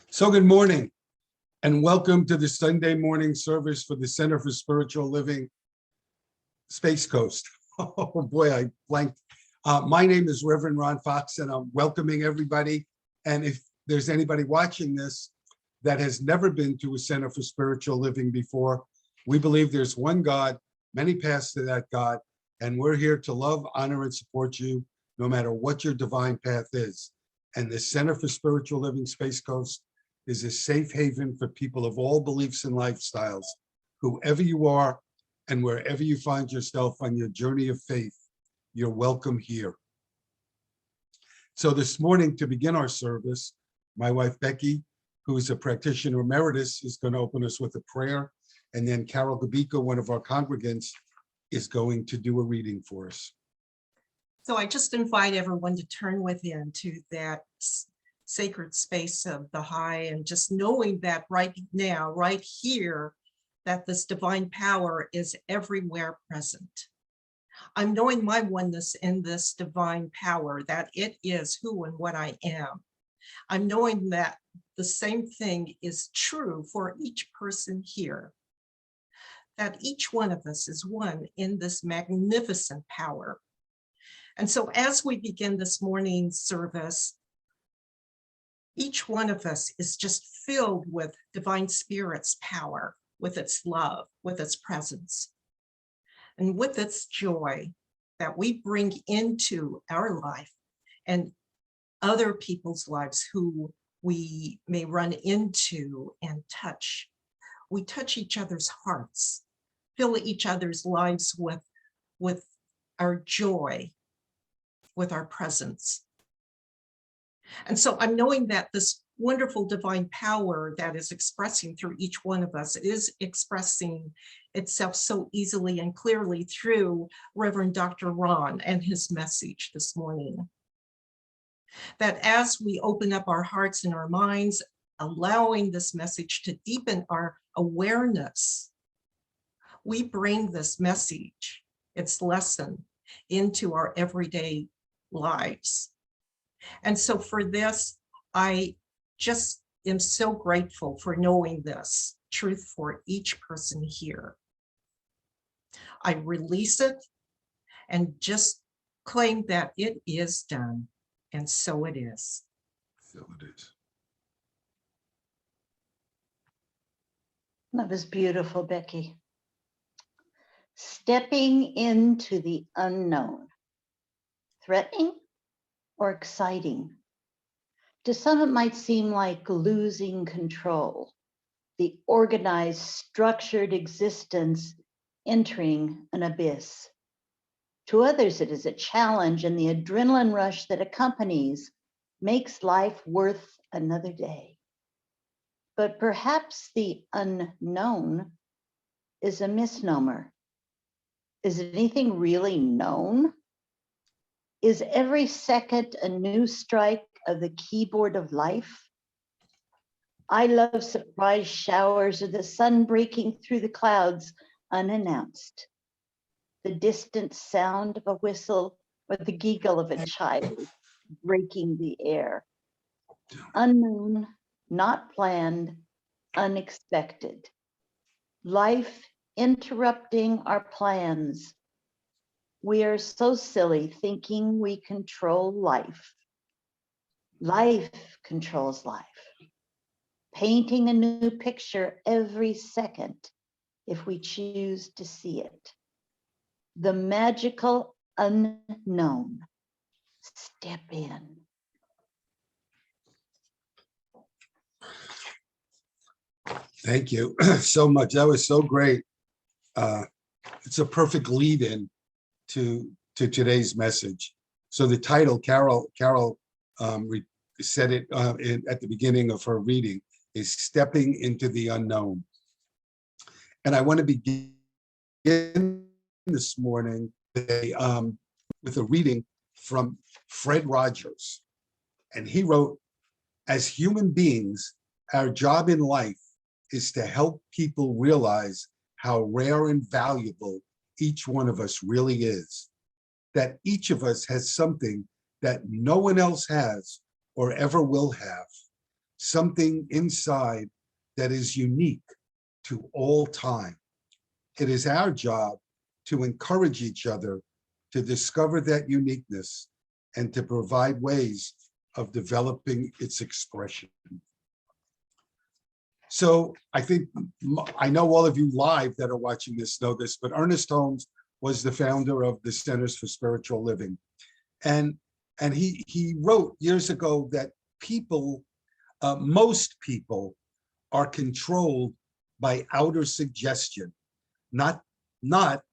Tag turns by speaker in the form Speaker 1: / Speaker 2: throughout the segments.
Speaker 1: So good morning and welcome to the Sunday morning service for the Center for Spiritual Living, Space Coast. Oh boy, I blanked. My name is Reverend Ron Fox and I'm welcoming everybody. And if there's anybody watching this that has never been to a Center for Spiritual Living before, we believe there's one God, many paths to that God, and we're here to love, honor, and support you no matter what your divine path is. And the Center for Spiritual Living Space Coast is a safe haven for people of all beliefs and lifestyles, whoever you are and wherever you find yourself on your journey of faith, you're welcome here. So this morning, to begin our service, my wife Becky, who is a practitioner emeritus, is going to open us with a prayer, and then Carol Gabika, one of our congregants, is going to do a reading for us.
Speaker 2: So I just invite everyone to turn within to that sacred space of the high, and just knowing that right now, right here, that this divine power is everywhere present. I'm knowing my oneness in this divine power, that it is who and what I am. I'm knowing that the same thing is true for each person here, that each one of us is one in this magnificent power. And so as we begin this morning's service, each one of us is just filled with divine spirit's power, with its love, with its presence, and with its joy that we bring into our life and other people's lives who we may run into and touch. We touch each other's hearts, fill each other's lives with our joy, with our presence. And so I'm knowing that this wonderful divine power that is expressing through each one of us is expressing itself so easily and clearly through Reverend Dr. Ron and his message this morning. That as we open up our hearts and our minds, allowing this message to deepen our awareness, we bring this message, its lesson, into our everyday lives. And so for this, I just am so grateful for knowing this truth for each person here. I release it and just claim that it is done, and so it is.
Speaker 1: So it is.
Speaker 3: That was beautiful, Becky. Stepping into the unknown. Threatening or exciting? To some, it might seem like losing control, the organized, structured existence entering an abyss. To others, it is a challenge, and the adrenaline rush that accompanies makes life worth another day. But perhaps the unknown is a misnomer. Is anything really known? Is every second a new strike of the keyboard of life? I love surprise showers or the sun breaking through the clouds unannounced. The distant sound of a whistle or the giggle of a child breaking the air. Unknown, not planned, unexpected. Life interrupting our plans. We are so silly thinking we control life. Life controls life. Painting a new picture every second if we choose to see it. The magical unknown. Step in.
Speaker 1: Thank you so much. That was so great. It's a perfect lead-in to today's message. So the title, Carol said it at the beginning of her reading, is Stepping into the Unknown. And I want to begin this morning with a reading from Fred Rogers. And he wrote, as human beings, our job in life is to help people realize how rare and valuable each one of us really is. That each of us has something that no one else has or ever will have. something inside that is unique to all time. It is our job to encourage each other to discover that uniqueness and to provide ways of developing its expression. So I think, I know all of you live that are watching this know this, but Ernest Holmes was the founder of the Centers for Spiritual Living. And he wrote years ago that people, most people are controlled by outer suggestion, not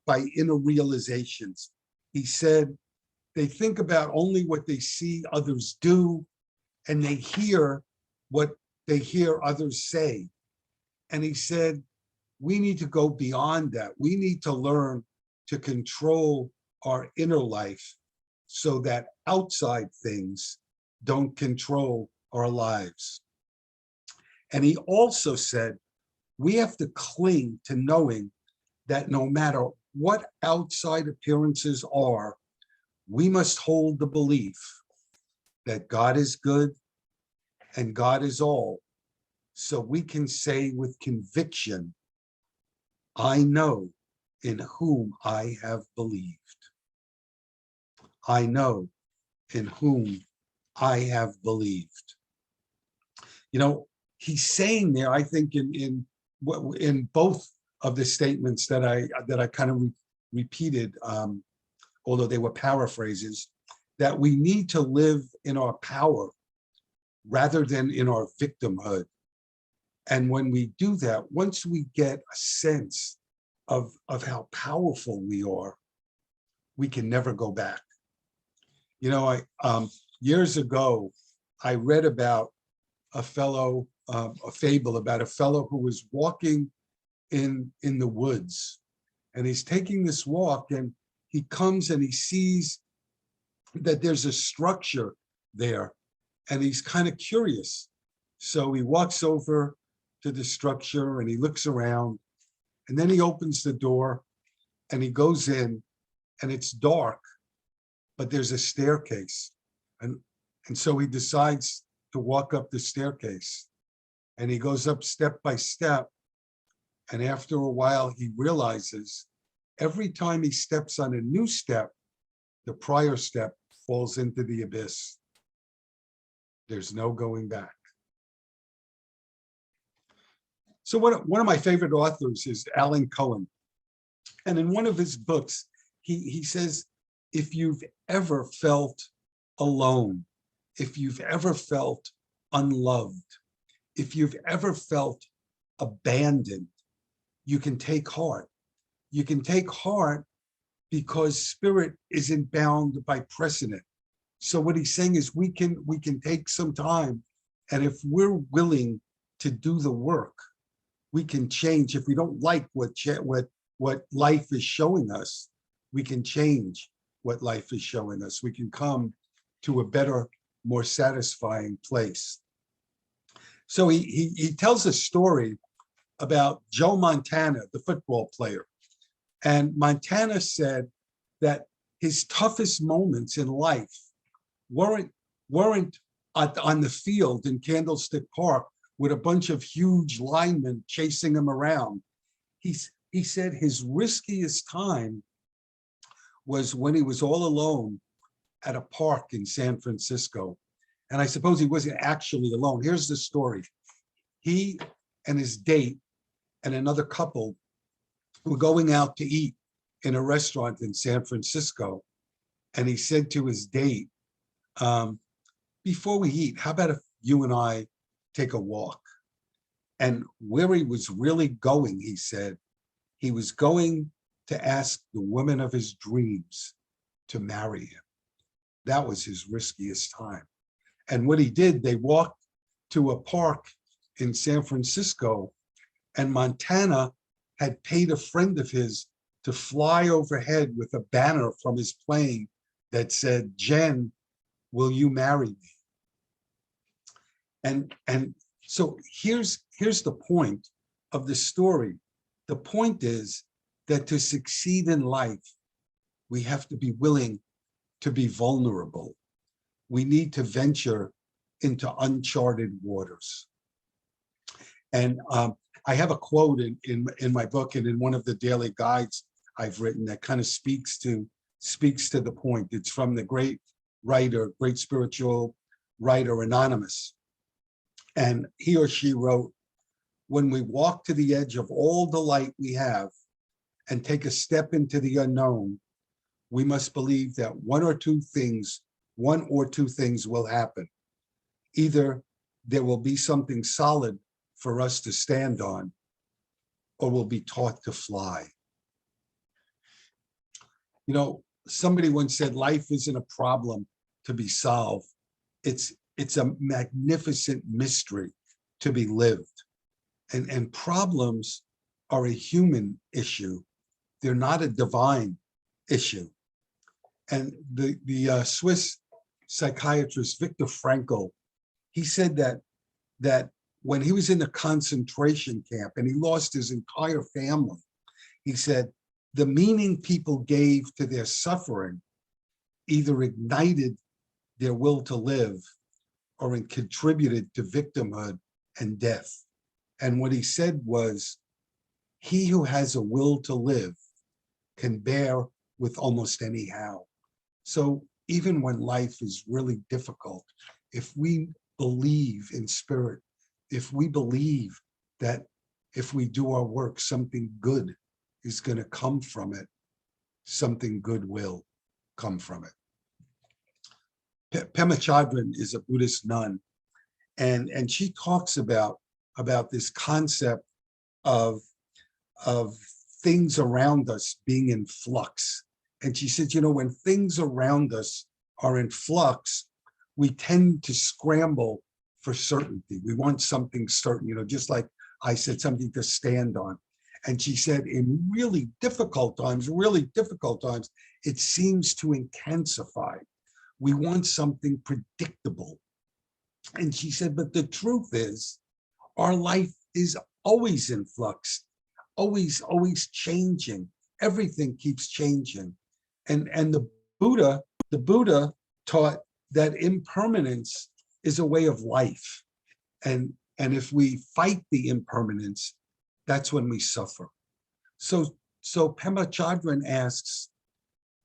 Speaker 1: by inner realizations. He said they think about only what they see others do, and they hear what they hear others say. And he said, we need to go beyond that. We need to learn to control our inner life so that outside things don't control our lives. And he also said, we have to cling to knowing that no matter what outside appearances are, we must hold the belief that God is good and God is all. So we can say with conviction, I know in whom I have believed. I know in whom I have believed. You know, he's saying there, I think in both of the statements that I kind of repeated, although they were paraphrases, that we need to live in our power rather than in our victimhood. And when we do that, once we get a sense of how powerful we are, we can never go back. You know, years ago, I read about a fable about a fellow who was walking in the woods, and he's taking this walk, and he comes and he sees that there's a structure there, and he's kind of curious. So he walks over to the structure and he looks around, and then he opens the door and he goes in, and it's dark, but there's a staircase. And so he decides to walk up the staircase, and he goes up step by step. And after a while, he realizes every time he steps on a new step, the prior step falls into the abyss. There's no going back. So one of my favorite authors is Alan Cohen. And in one of his books, he says, if you've ever felt alone, if you've ever felt unloved, if you've ever felt abandoned, you can take heart. You can take heart because spirit isn't bound by precedent. So what he's saying is we can take some time, and if we're willing to do the work, we can change. If we don't like what life is showing us, we can change what life is showing us. We can come to a better, more satisfying place. So he tells a story about Joe Montana, the football player. And Montana said that his toughest moments in life weren't on the field in Candlestick Park with a bunch of huge linemen chasing him around. He said his riskiest time was when he was all alone at a park in San Francisco. And I suppose he wasn't actually alone. Here's the story. He and his date and another couple were going out to eat in a restaurant in San Francisco. And he said to his date, before we eat, how about if you and I take a walk? And where he was really going, he said, he was going to ask the woman of his dreams to marry him. That was his riskiest time. And what he did, they walked to a park in San Francisco, and Montana had paid a friend of his to fly overhead with a banner from his plane that said, Jen, will you marry me? And so here's the point of the story. The point is that to succeed in life, we have to be willing to be vulnerable. We need to venture into uncharted waters. And I have a quote in my book and in one of the daily guides I've written that kind of speaks to the point. It's from the great spiritual writer, Anonymous. And he or she wrote, "When we walk to the edge of all the light we have and take a step into the unknown, we must believe that one or two things will happen. Either there will be something solid for us to stand on, or we'll be taught to fly." You know, somebody once said, life isn't a problem to be solved. It's a magnificent mystery to be lived. And problems are a human issue. They're not a divine issue. And the Swiss psychiatrist Viktor Frankl, he said that when he was in the concentration camp and he lost his entire family, he said, the meaning people gave to their suffering either ignited their will to live or contributed to victimhood and death. And what he said was, he who has a will to live can bear with almost anyhow. So even when life is really difficult, if we believe in spirit, if we believe that if we do our work, something good is going to come from it, something good will come from it. Pema Chodron is a Buddhist nun, and she talks about this concept of things around us being in flux. And she said, you know, when things around us are in flux, we tend to scramble for certainty. We want something certain, you know, just like I said, something to stand on. And she said, in really difficult times, it seems to intensify. We want something predictable. And she said, but the truth is, our life is always in flux, always changing. Everything keeps changing. And the Buddha taught that impermanence is a way of life. And if we fight the impermanence, that's when we suffer. So Pema Chodron asks,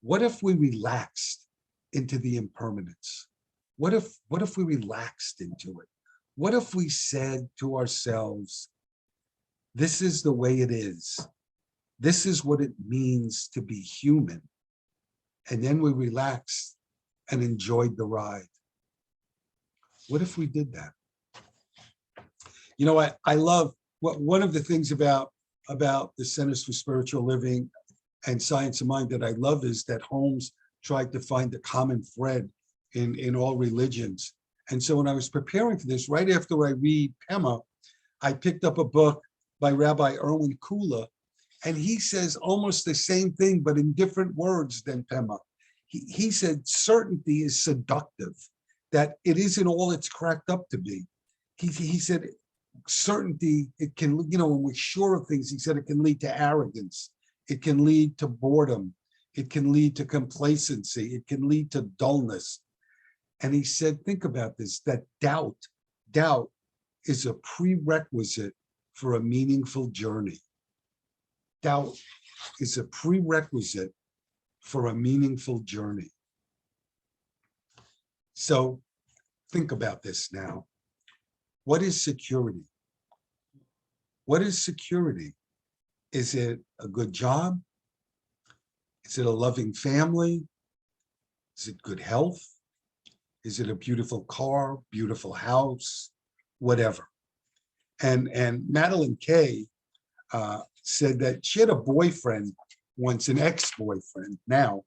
Speaker 1: what if we relaxed into the impermanence? What if we relaxed into it? What if we said to ourselves, this is the way it is. This is what it means to be human. And then we relaxed and enjoyed the ride. What if we did that? You know, I love one of the things about the Centers for Spiritual Living and Science of Mind that I love is that Holmes tried to find a common thread in all religions. And so when I was preparing for this, right after I read Pema, I picked up a book by Rabbi Erwin Kula, and he says almost the same thing, but in different words than Pema. He said certainty is seductive, that it isn't all it's cracked up to be. He said certainty, it can, you know, when we're sure of things, he said it can lead to arrogance, it can lead to boredom, it can lead to complacency, it can lead to dullness. And he said, think about this, that doubt is a prerequisite for a meaningful journey. Doubt is a prerequisite for a meaningful journey. So think about this now. What is security? What is security? Is it a good job? Is it a loving family? Is it good health? Is it a beautiful car, beautiful house, whatever? And Madeline Kay said that she had a boyfriend once, an ex-boyfriend now,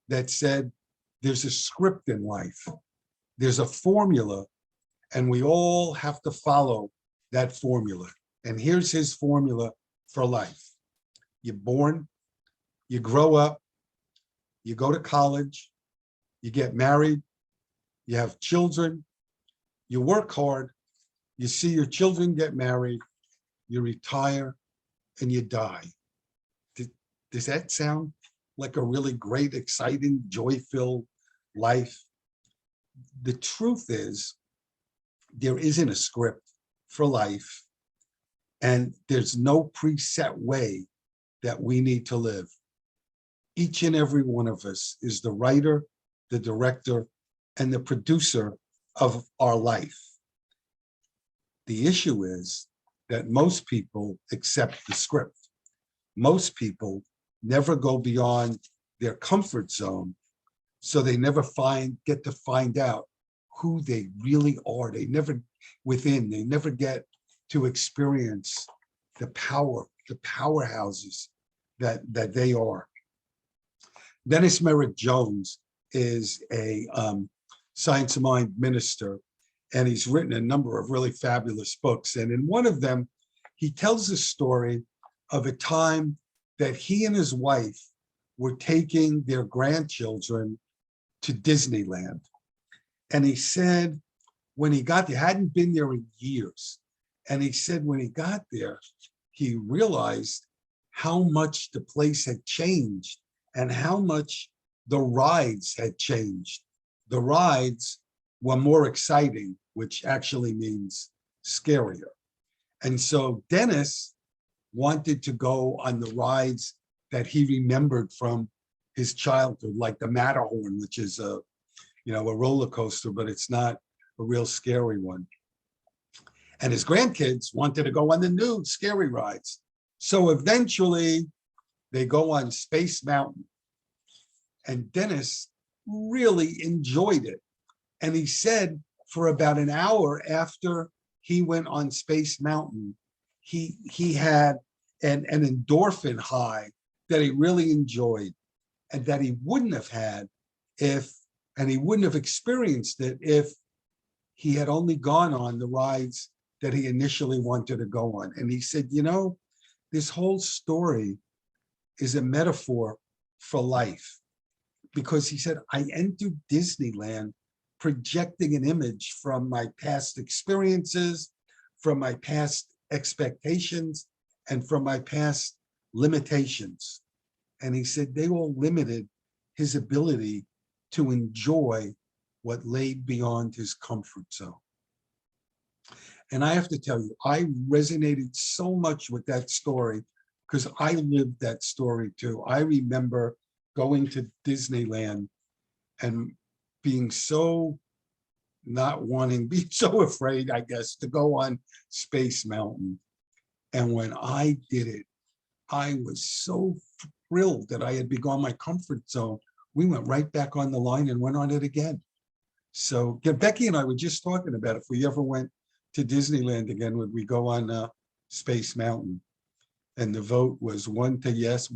Speaker 1: that said, there's a script in life. There's a formula, and we all have to follow that formula. And here's his formula for life. You're born, you grow up, you go to college, you get married, you have children, you work hard, you see your children get married, you retire, and you die. Does that sound like a really great, exciting, joy-filled life? The truth is, there isn't a script for life, and there's no preset way that we need to live. Each and every one of us is the writer, the director, and the producer of our life. The issue is that most people accept the script. Most people never go beyond their comfort zone, so they never get to find out who they really are. They never get to experience the powerhouses that they are. Dennis Merrick Jones is a science of mind minister, and he's written a number of really fabulous books. And in one of them, he tells the story of a time that he and his wife were taking their grandchildren to Disneyland. And he said when he got there, hadn't been there in years. And he said when he got there, he realized how much the place had changed and how much the rides had changed. The rides were more exciting, which actually means scarier. And so Dennis wanted to go on the rides that he remembered from his childhood, like the Matterhorn, which is a roller coaster, but it's not a real scary one. And his grandkids wanted to go on the new scary rides. So eventually they go on Space Mountain. And Dennis really enjoyed it. And he said for about an hour after he went on Space Mountain, he had an endorphin high that he really enjoyed, and that he wouldn't have had and he wouldn't have experienced it if he had only gone on the rides that he initially wanted to go on. And he said, this whole story is a metaphor for life. Because he said, I entered Disneyland projecting an image from my past experiences, from my past expectations, and from my past limitations. And he said they all limited his ability to enjoy what lay beyond his comfort zone. And I have to tell you, I resonated so much with that story because I lived that story too. I remember going to Disneyland and being so being so afraid, I guess, to go on Space Mountain. And when I did it, I was so thrilled that I had begun my comfort zone. We went right back on the line and went on it again. So Becky and I were just talking about if we ever went to Disneyland again, would we go on Space Mountain? And the vote was 1 yes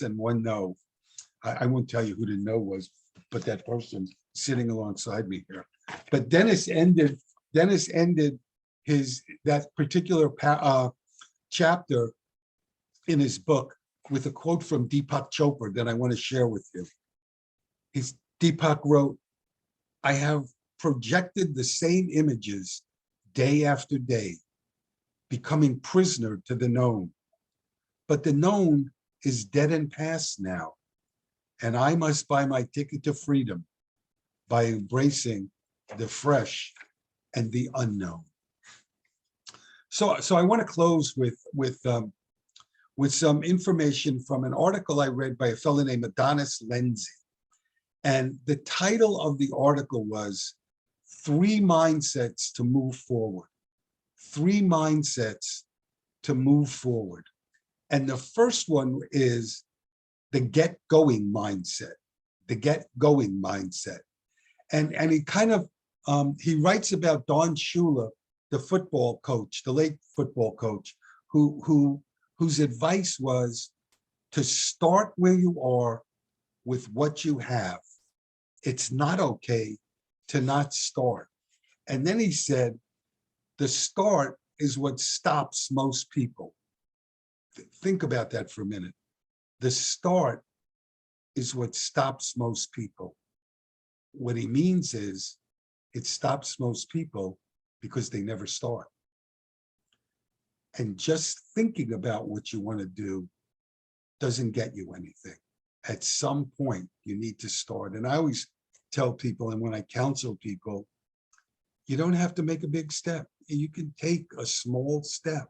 Speaker 1: and 1 no. I won't tell you who the no was, but that person sitting alongside me here. But Dennis ended that particular chapter in his book with a quote from Deepak Chopra that I want to share with you. Deepak wrote, I have projected the same images day after day, becoming prisoner to the known. But the known is dead and past now. And I must buy my ticket to freedom by embracing the fresh and the unknown. So I want to close with some information from an article I read by a fellow named Adonis Lenzi. And the title of the article was 3 Mindsets to Move Forward. 3 Mindsets to Move Forward. And the first one is the get-going mindset, the get-going mindset. And he kind of, he writes about Don Shula, the football coach, the late football coach, whose advice was to start where you are with what you have. It's not okay to not start. And then he said, the start is what stops most people. Think about that for a minute. The start is what stops most people. What he means is it stops most people because they never start. And just thinking about what you want to do doesn't get you anything. At some point, you need to start. And I always tell people, and when I counsel people, You don't have to make a big step. You can take a small step.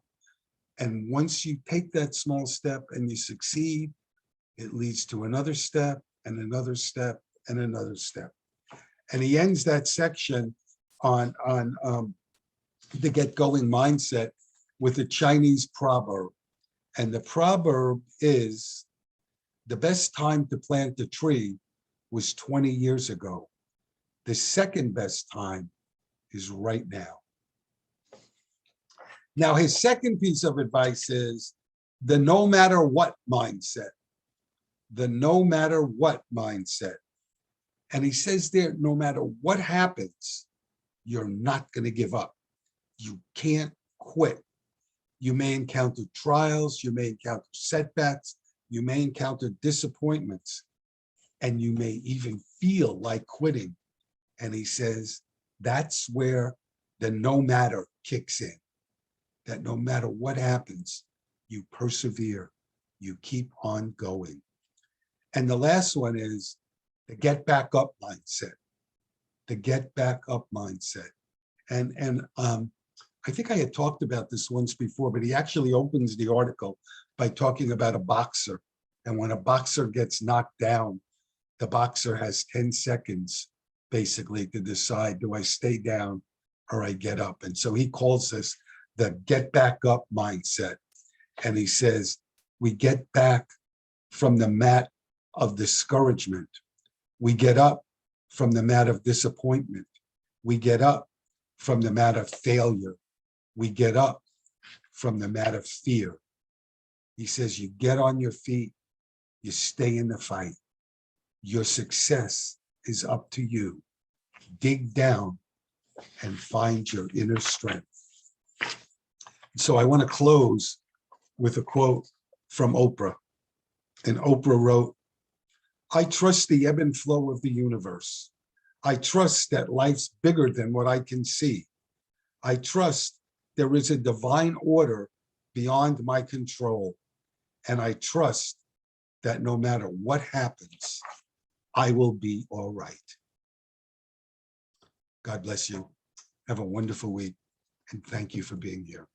Speaker 1: And once you take that small step and you succeed, it leads to another step and another step and another step. And he ends that section on the get going mindset with a Chinese proverb. And the proverb is, the best time to plant a tree was 20 years ago. The second best time is right now. Now, his second piece of advice is the no matter what mindset. The no matter what mindset. And he says there, no matter what happens, you're not going to give up. You can't quit. You may encounter trials, you may encounter setbacks, you may encounter disappointments, and you may even feel like quitting. And he says, that's where the no matter kicks in. That no matter what happens, you persevere, you keep on going. And the last one is the get back up mindset. The get back up mindset. And I think I had talked about this once before, but he actually opens the article by talking about a boxer. And when a boxer gets knocked down, the boxer has 10 seconds basically to decide, do I stay down or I get up? And so he calls this the get back up mindset. And he says, we get back from the mat of discouragement. We get up from the mat of disappointment. We get up from the mat of failure. We get up from the mat of fear. He says, you get on your feet, you stay in the fight. Your success is up to you. Dig down and find your inner strength. So I want to close with a quote from Oprah. And Oprah wrote, I trust the ebb and flow of the universe. I trust that life's bigger than what I can see. I trust there is a divine order beyond my control. And I trust that no matter what happens, I will be all right. God bless you. Have a wonderful week. And thank you for being here.